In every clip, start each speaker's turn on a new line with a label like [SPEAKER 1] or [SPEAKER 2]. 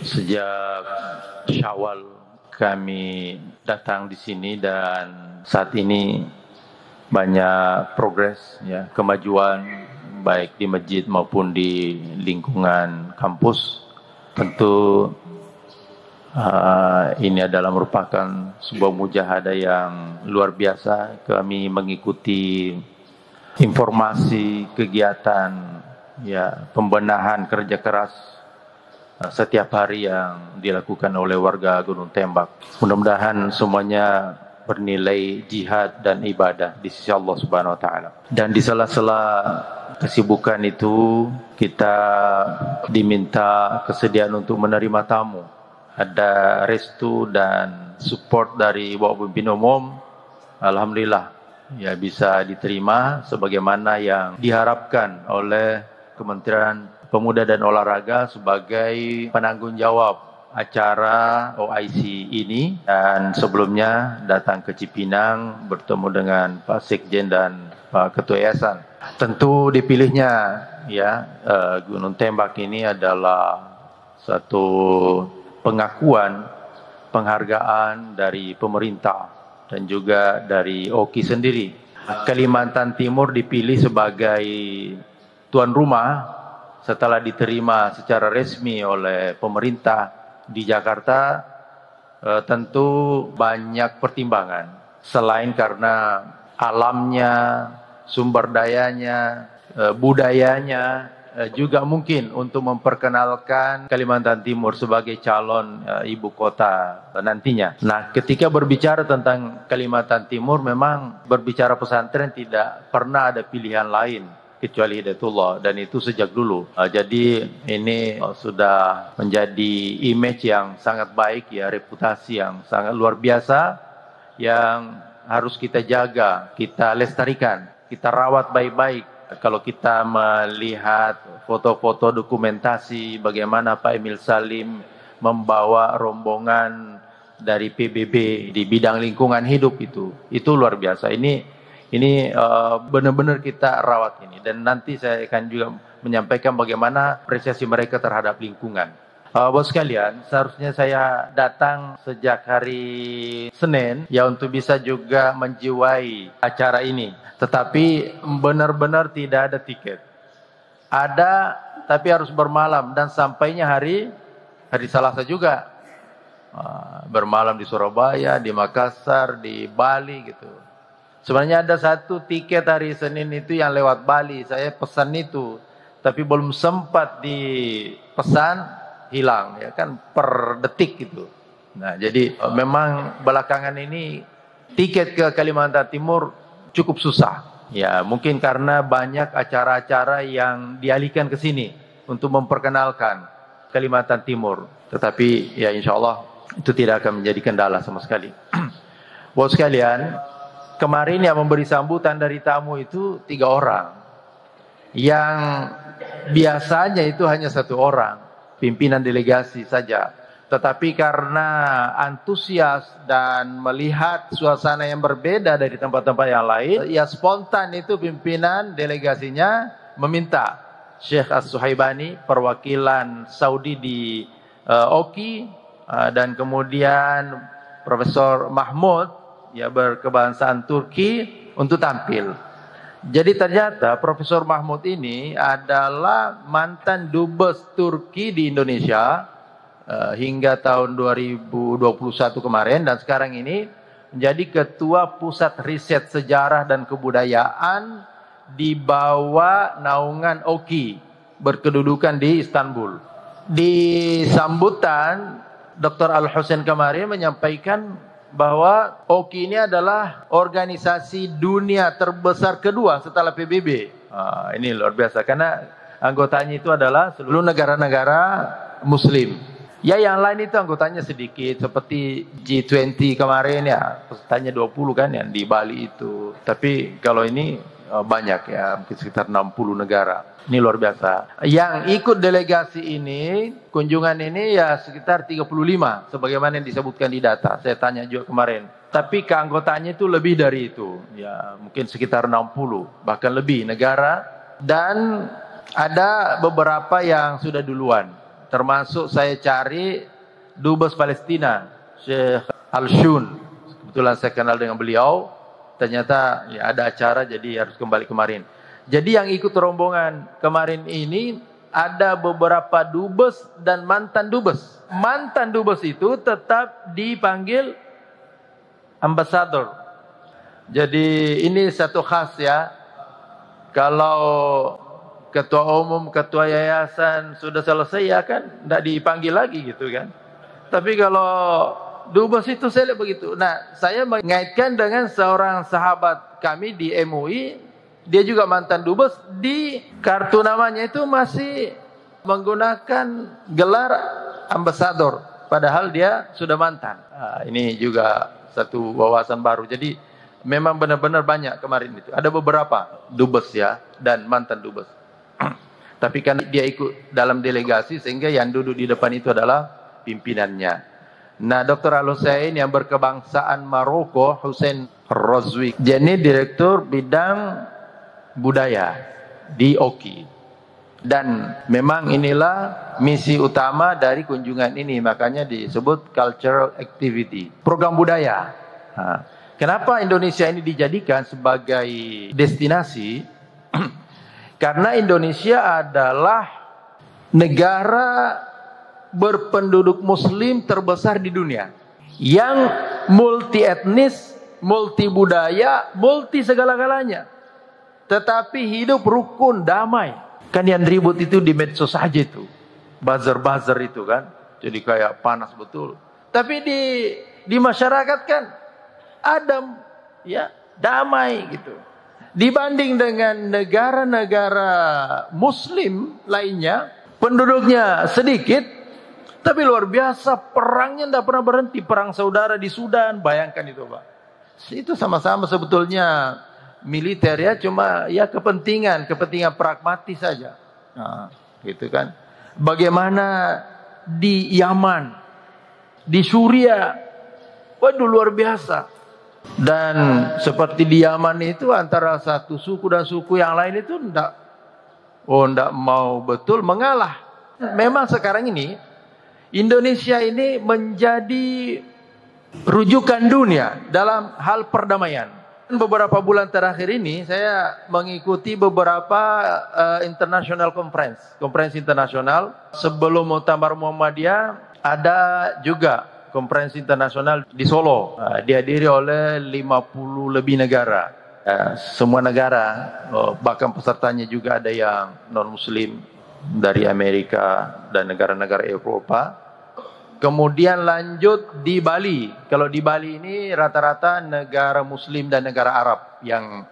[SPEAKER 1] Sejak Syawal kami datang di sini dan saat ini banyak progres, ya, kemajuan baik di masjid maupun di lingkungan kampus. Tentu ini adalah merupakan sebuah mujahadah yang luar biasa. Kami mengikuti informasi kegiatan, ya, pembenahan kerja keras setiap hari yang dilakukan oleh warga Gunung Tembak. Mudah-mudahan semuanya bernilai jihad dan ibadah di sisi Allah Subhanahu wa taala. Dan di sela-sela kesibukan itu kita diminta kesediaan untuk menerima tamu. Ada restu dan support dari Bapak Pemimpin Umum. Alhamdulillah, ya, bisa diterima sebagaimana yang diharapkan oleh Kementerian Pemuda dan Olahraga sebagai penanggung jawab acara OIC ini. Dan sebelumnya datang ke Cipinang bertemu dengan Pak Sekjen dan Pak Ketua Yayasan. Tentu dipilihnya, ya, Gunung Tembak ini adalah satu pengakuan, penghargaan dari pemerintah dan juga dari OKI sendiri. Kalimantan Timur dipilih sebagai tuan rumah setelah diterima secara resmi oleh pemerintah di Jakarta. Tentu banyak pertimbangan, selain karena alamnya, sumber dayanya, budayanya, juga mungkin untuk memperkenalkan Kalimantan Timur sebagai calon ibu kota nantinya. Nah, ketika berbicara tentang Kalimantan Timur, memang berbicara pesantren tidak pernah ada pilihan lain kecuali Hidayatullah, dan itu sejak dulu. Jadi ini sudah menjadi image yang sangat baik, ya, reputasi yang sangat luar biasa yang harus kita jaga, kita lestarikan, kita rawat baik-baik. Kalau kita melihat foto-foto dokumentasi bagaimana Pak Emil Salim membawa rombongan dari PBB di bidang lingkungan hidup, itu luar biasa. Ini benar-benar kita rawat ini, dan nanti saya akan juga menyampaikan bagaimana apresiasi mereka terhadap lingkungan. Bos sekalian, seharusnya saya datang sejak hari Senin, ya, untuk bisa juga menjiwai acara ini. Tetapi benar-benar tidak ada tiket. Ada, tapi harus bermalam, dan sampainya hari Selasa juga. Bermalam di Surabaya, di Makassar, di Bali gitu. Sebenarnya ada satu tiket hari Senin itu yang lewat Bali. Saya pesan itu, tapi belum sempat dipesan, hilang, ya kan, per detik gitu. Nah, jadi memang belakangan ini tiket ke Kalimantan Timur cukup susah. Ya, mungkin karena banyak acara-acara yang dialihkan ke sini untuk memperkenalkan Kalimantan Timur. Tetapi ya, insya Allah itu tidak akan menjadi kendala sama sekali. Bos sekalian, kemarin yang memberi sambutan dari tamu itu 3 orang. Yang biasanya itu hanya 1 orang, pimpinan delegasi saja. Tetapi karena antusias dan melihat suasana yang berbeda dari tempat-tempat yang lain, ya spontan itu pimpinan delegasinya meminta Syekh As-Suhaibani, perwakilan Saudi di OKI, dan kemudian Profesor Mahmud, ya, berkebangsaan Turki, untuk tampil. Jadi ternyata Profesor Mahmud ini adalah mantan dubes Turki di Indonesia hingga tahun 2021 kemarin, dan sekarang ini menjadi ketua pusat riset sejarah dan kebudayaan di bawah naungan OKI, berkedudukan di Istanbul. Di sambutan, Dr. Al-Husain kemarin menyampaikan bahwa OKI ini adalah organisasi dunia terbesar kedua setelah PBB. Ini luar biasa, karena anggotanya itu adalah seluruh negara-negara Muslim. Ya, yang lain itu anggotanya sedikit, seperti G20 kemarin, ya, pesertanya 20 kan, yang di Bali itu. Tapi kalau ini banyak, ya, mungkin sekitar 60 negara. Ini luar biasa. Yang ikut delegasi ini, kunjungan ini, ya, sekitar 35, sebagaimana yang disebutkan di data. Saya tanya juga kemarin. Tapi keanggotaannya itu lebih dari itu. Ya, mungkin sekitar 60, bahkan lebih negara. Dan ada beberapa yang sudah duluan. Termasuk saya cari Dubes Palestina, Syekh Al-Shun. Kebetulan saya kenal dengan beliau. Ternyata ya ada acara jadi harus kembali kemarin. Jadi yang ikut rombongan kemarin ini ada beberapa dubes dan mantan dubes. Mantan dubes itu tetap dipanggil ambasador. Jadi ini satu khas ya. Kalau ketua umum, ketua yayasan sudah selesai ya kan tidak dipanggil lagi gitu kan. Tapi kalau dubes itu saya lihat begitu. Nah, saya mengaitkan dengan seorang sahabat kami di MUI, dia juga mantan dubes, di kartu namanya itu masih menggunakan gelar ambasador, padahal dia sudah mantan. Nah, ini juga satu wawasan baru. Jadi memang benar-benar banyak kemarin itu. Ada beberapa dubes ya dan mantan dubes. Tapi kan dia ikut dalam delegasi sehingga yang duduk di depan itu adalah pimpinannya. Nah, Dr. Al-Husain yang berkebangsaan Maroko, Hussein Rozwi. Dia ini direktur bidang budaya di OKI. Dan memang inilah misi utama dari kunjungan ini. Makanya disebut cultural activity. Program budaya. Nah, kenapa Indonesia ini dijadikan sebagai destinasi? Karena Indonesia adalah negara berpenduduk muslim terbesar di dunia. Yang multi etnis, multi budaya, multi segala-galanya. Tetapi hidup rukun, damai. Kan yang ribut itu di medsos saja itu. Buzzer-buzzer itu kan. Jadi kayak panas betul. Tapi di masyarakat kan adem, ya, damai gitu. Dibanding dengan negara-negara muslim lainnya, penduduknya sedikit, tapi luar biasa perangnya tidak pernah berhenti. Perang saudara di Sudan, bayangkan itu Pak. Itu sama-sama sebetulnya militer ya, cuma ya kepentingan pragmatis saja. Nah, gitu kan. Bagaimana di Yaman, di Suria, waduh luar biasa. Dan seperti di Yaman itu antara satu suku dan suku yang lain itu enggak mau betul mengalah. Memang sekarang ini Indonesia ini menjadi rujukan dunia dalam hal perdamaian. Beberapa bulan terakhir ini saya mengikuti beberapa international konferensi internasional. Sebelum Muktamar Muhammadiyah ada juga konferensi internasional di Solo. Dihadiri oleh 50 lebih negara. Semua negara, bahkan pesertanya juga ada yang non-muslim dari Amerika dan negara-negara Eropa. Kemudian lanjut di Bali. Kalau di Bali ini rata-rata negara muslim dan negara Arab yang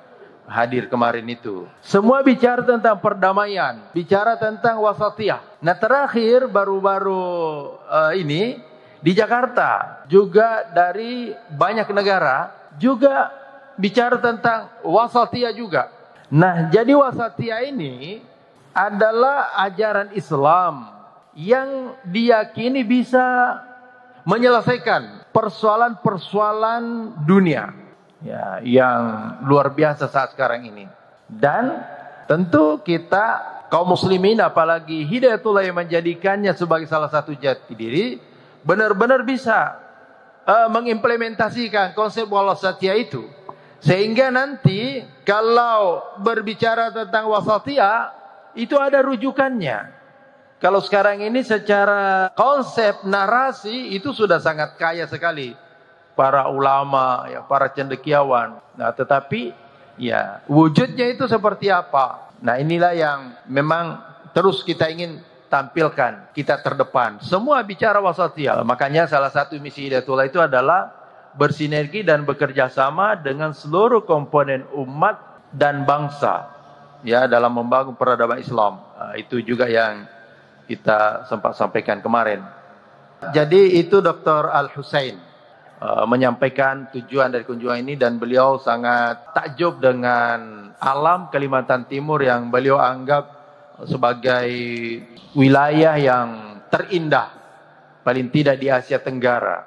[SPEAKER 1] hadir kemarin itu. Semua bicara tentang perdamaian, bicara tentang wasatiyah. Nah, terakhir baru-baru ini di Jakarta juga dari banyak negara juga bicara tentang wasatiyah juga. Nah, jadi wasatiyah ini adalah ajaran Islam yang diyakini bisa menyelesaikan persoalan-persoalan dunia ya, yang luar biasa saat sekarang ini. Dan tentu kita kaum muslimin, apalagi Hidayatullah yang menjadikannya sebagai salah satu jati diri, benar-benar bisa mengimplementasikan konsep wasatiyah itu. Sehingga nanti kalau berbicara tentang wasatiyah itu ada rujukannya. Kalau sekarang ini secara konsep narasi itu sudah sangat kaya sekali para ulama, ya, para cendekiawan. Nah, tetapi ya wujudnya itu seperti apa? Nah, inilah yang memang terus kita ingin tampilkan, kita terdepan. Semua bicara wasatiyah. Makanya salah satu misi Hidayatullah itu adalah bersinergi dan bekerja sama dengan seluruh komponen umat dan bangsa ya dalam membangun peradaban Islam. Itu juga yang kita sempat sampaikan kemarin. Jadi itu Dr. Al-Husain menyampaikan tujuan dari kunjungan ini, dan beliau sangat takjub dengan alam Kalimantan Timur yang beliau anggap sebagai wilayah yang terindah paling tidak di Asia Tenggara.